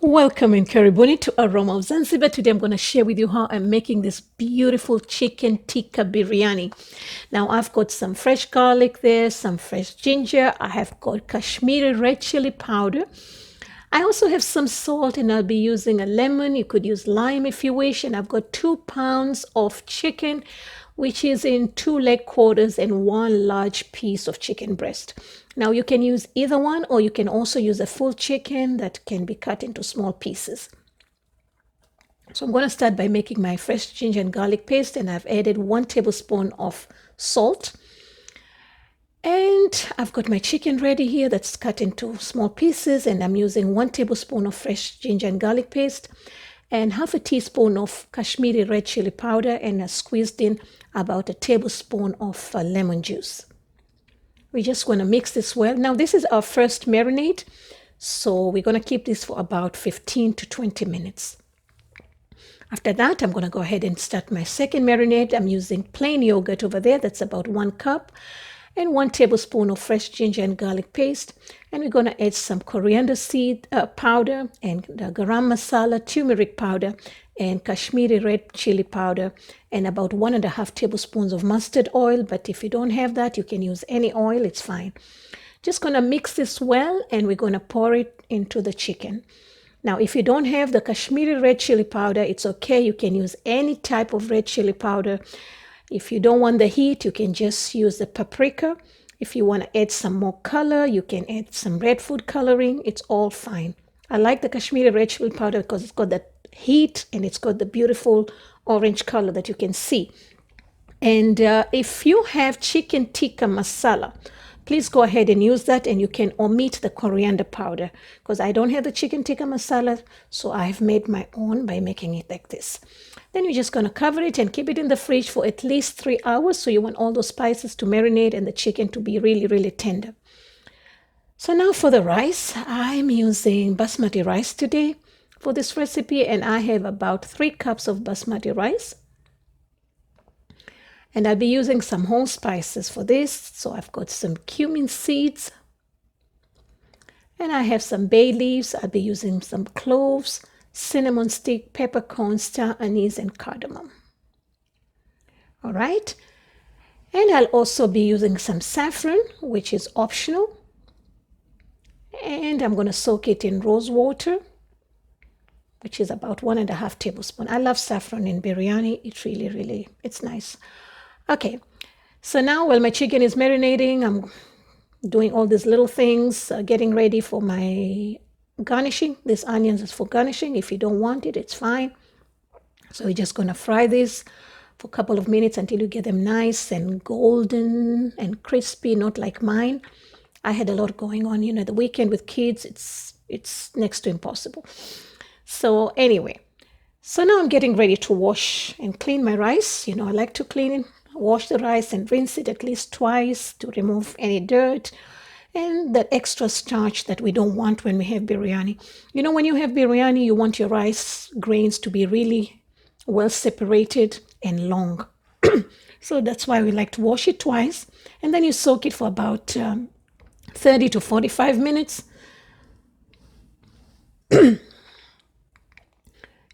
Welcome in Karibuni to Aroma of Zanzibar. Today I'm going to share with you how I'm making this beautiful chicken tikka biryani. Now I've got some fresh garlic there, some fresh ginger. I have got Kashmiri Red chili powder. I also have some salt and I'll be using a lemon. You could use lime if you wish. And I've got 2 pounds of chicken, which is in 2 leg quarters and 1 large piece of chicken breast. Now you can use either one, or you can also use a full chicken that can be cut into small pieces. So I'm going to start by making my fresh ginger and garlic paste, and I've added 1 tablespoon of salt. And I've got my chicken ready here that's cut into small pieces, and I'm using 1 tablespoon of fresh ginger and garlic paste and half a teaspoon of Kashmiri Red chili powder, and I squeezed in about a tablespoon of lemon juice. We're just going to mix this well. Now this is our first marinade, so we're going to keep this for about 15 to 20 minutes. After that, I'm going to go ahead and start my second marinade. I'm using plain yogurt over there. That's about 1 cup. And 1 tablespoon of fresh ginger and garlic paste. And we're going to add some coriander seed powder and garam masala, turmeric powder, and Kashmiri Red chili powder, and about 1.5 tablespoons of mustard oil. But if you don't have that, you can use any oil, it's fine. Just going to mix this well, and we're going to pour it into the chicken. Now, if you don't have the Kashmiri Red chili powder, it's okay. You can use any type of red chili powder. If you don't want the heat, you can just use the paprika. If you want to add some more color, you can add some red food coloring. It's all fine. I like the Kashmiri Red chili powder because it's got that heat and it's got the beautiful orange color that you can see. And if you have chicken tikka masala, please go ahead and use that, and you can omit the coriander powder because I don't have the chicken tikka masala, so I have made my own by making it like this. Then you're just going to cover it and keep it in the fridge for at least 3 hours. So you want all those spices to marinate and the chicken to be really, really tender. So now for the rice, I'm using Basmati rice today for this recipe, and I have about 3 cups of Basmati rice. And I'll be using some whole spices for this. So I've got some cumin seeds, and I have some bay leaves. I'll be using some cloves, cinnamon stick, peppercorn, star anise, and cardamom. All right. And I'll also be using some saffron, which is optional. And I'm going to soak it in rose water, which is about 1.5 tablespoons. I love saffron in biryani. It really, it's nice. Okay. So now while my chicken is marinating, I'm doing all these little things, getting ready for my garnishing. This onions is for garnishing. If you don't want it, it's fine. So we're just going to fry this for a couple of minutes until you get them nice and golden and crispy, not like mine. I had a lot going on, the weekend with kids. It's next to impossible. So anyway, so now I'm getting ready to wash and clean my rice. I like to clean it, wash the rice and rinse it at least twice to remove any dirt and that extra starch that we don't want when we have biryani. When you have biryani, you want your rice grains to be really well separated and long. So that's why we like to wash it twice. And then you soak it for about 30 to 45 minutes.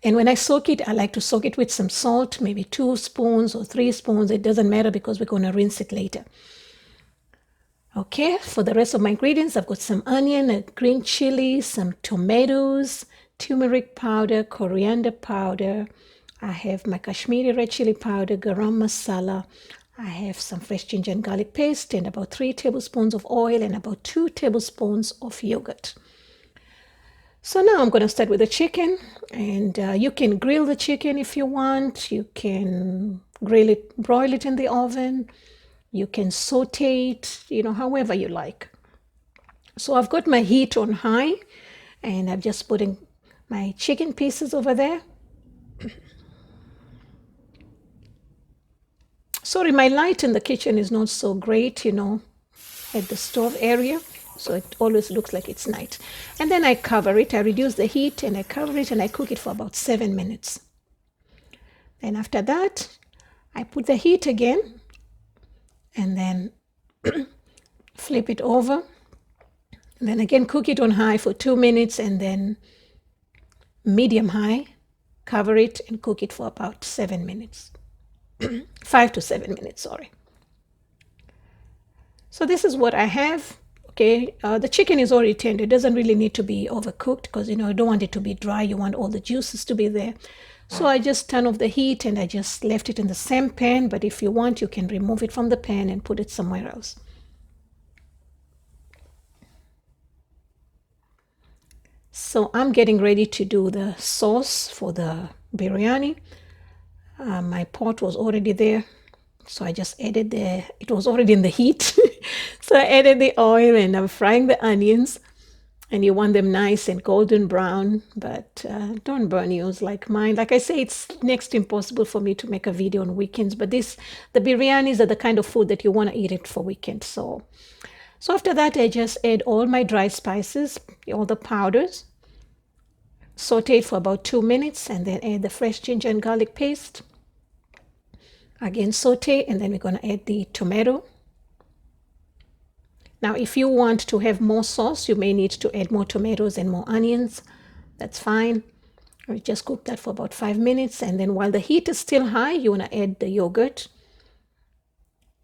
And when I soak it, I like to soak it with some salt, maybe 2 spoons or 3 spoons. It doesn't matter because we're going to rinse it later. Okay, for the rest of my ingredients, I've got some onion, a green chili, some tomatoes, turmeric powder, coriander powder. I have my Kashmiri Red chili powder, garam masala. I have some fresh ginger and garlic paste, and about 3 tablespoons of oil and about 2 tablespoons of yogurt. So now I'm going to start with the chicken, and you can grill the chicken if you want. You can grill it, broil it in the oven. You can saute it, however you like. So I've got my heat on high, and I'm just putting my chicken pieces over there. Sorry, my light in the kitchen is not so great, at the stove area. So it always looks like it's night. And then I cover it. I reduce the heat and I cover it and I cook it for about 7 minutes. Then after that, I put the heat again and then flip it over. And then again, cook it on high for 2 minutes and then medium high, cover it and cook it for about 7 minutes. 5 to 7 minutes, sorry. So this is what I have. Okay, the chicken is already tender. It doesn't really need to be overcooked because, you don't want it to be dry. You want all the juices to be there. So I just turned off the heat and I just left it in the same pan. But if you want, you can remove it from the pan and put it somewhere else. So I'm getting ready to do the sauce for the biryani. My pot was already there. So I just added it was already in the heat. So I added the oil and I'm frying the onions. And you want them nice and golden brown, but don't burn yours like mine. Like I say, it's next to impossible for me to make a video on weekends, but the biryanis are the kind of food that you want to eat it for weekends. So after that, I just add all my dry spices, all the powders, saute it for about 2 minutes, and then add the fresh ginger and garlic paste. Again, saute, and then we're going to add the tomato. Now, if you want to have more sauce, you may need to add more tomatoes and more onions. That's fine. We just cook that for about 5 minutes. And then while the heat is still high, you want to add the yogurt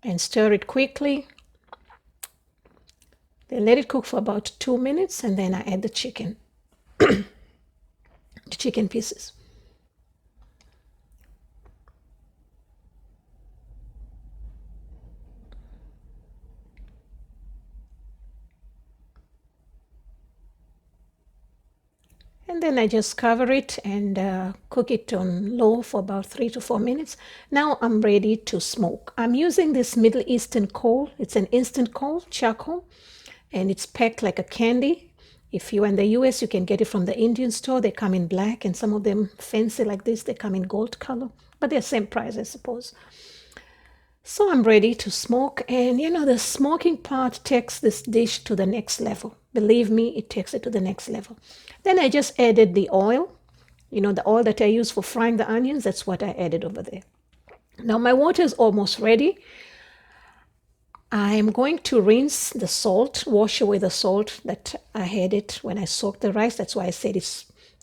and stir it quickly. Then let it cook for about 2 minutes. And then I add the chicken, the chicken pieces. And then I just cover it and cook it on low for about 3 to 4 minutes. Now I'm ready to smoke. I'm using this Middle Eastern coal. It's an instant coal, charcoal, and it's packed like a candy. If you're in the US, you can get it from the Indian store. They come in black, and some of them fancy like this, they come in gold color, but they're same price, I suppose. So I'm ready to smoke, and the smoking part takes this dish to the next level. Believe me, it takes it to the next level. Then I just added the oil, the oil that I use for frying the onions. That's what I added over there. Now my water is almost ready. I'm going to rinse the salt, wash away the salt that I had it when I soaked the rice. That's why I said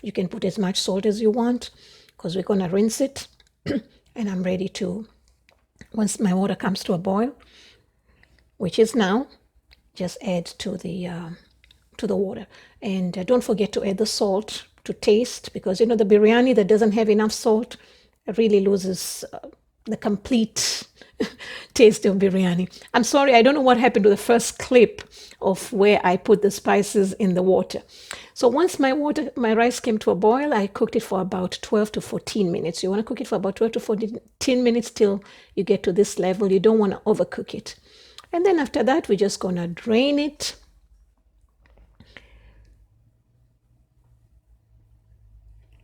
you can put as much salt as you want because we're going to rinse it. And I'm ready to, once my water comes to a boil, which is now, just add to the water. And don't forget to add the salt to taste, because the biryani that doesn't have enough salt really loses the complete taste of biryani. I'm sorry, I don't know what happened to the first clip of where I put the spices in the water. So once my rice came to a boil, I cooked it for about 12 to 14 minutes. You want to cook it for about 12 to 14 minutes till you get to this level. You don't want to overcook it. And then after that, we're just going to drain it.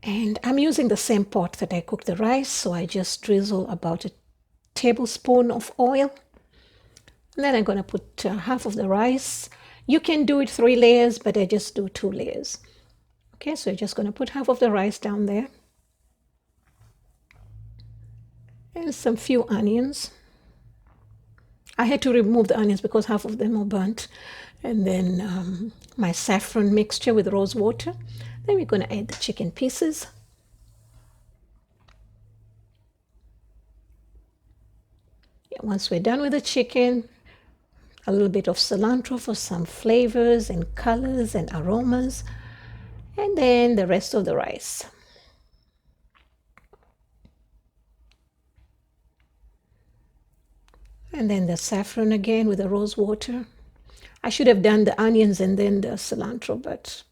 And I'm using the same pot that I cooked the rice, so I just drizzle about a tablespoon of oil. And then I'm going to put half of the rice. You can do it 3 layers, but I just do 2 layers. Okay, so you're just going to put half of the rice down there. And some few onions. I had to remove the onions because half of them are burnt. And then my saffron mixture with rose water. Then we're going to add the chicken pieces. Once we're done with the chicken, a little bit of cilantro for some flavors and colors and aromas. And then the rest of the rice. And then the saffron again with the rose water. I should have done the onions and then the cilantro, but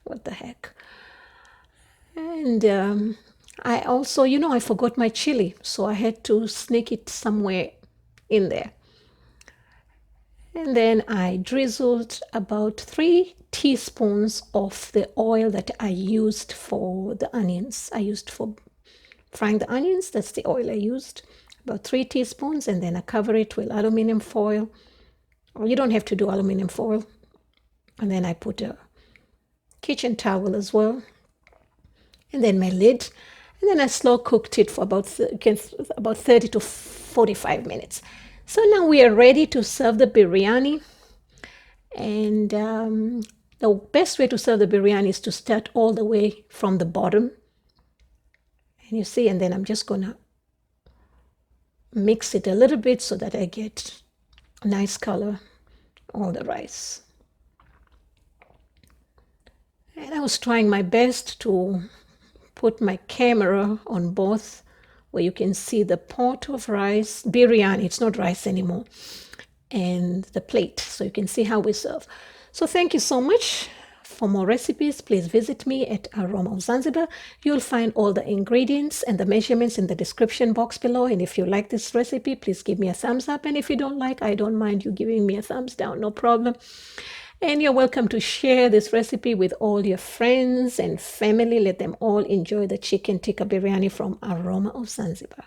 what the heck. And I also, I forgot my chili, so I had to sneak it somewhere in there. And then I drizzled about 3 teaspoons of the oil that I used for the onions. I used for frying the onions. That's the oil I used. About 3 teaspoons, and then I cover it with aluminum foil. Or you don't have to do aluminum foil. And then I put a kitchen towel as well. And then my lid. And then I slow cooked it for about 30 to 45 minutes. So now we are ready to serve the biryani. And The best way to serve the biryani is to start all the way from the bottom. And you see, and then I'm just going to mix it a little bit so that I get a nice color on the rice. And I was trying my best to put my camera on both where you can see the pot of rice, biryani, it's not rice anymore, and the plate, so you can see how we serve. So thank you so much. For more recipes, please visit me at Aroma of Zanzibar. You'll find all the ingredients and the measurements in the description box below. And if you like this recipe, please give me a thumbs up. And if you don't like, I don't mind you giving me a thumbs down, no problem. And you're welcome to share this recipe with all your friends and family. Let them all enjoy the chicken tikka biryani from Aroma of Zanzibar.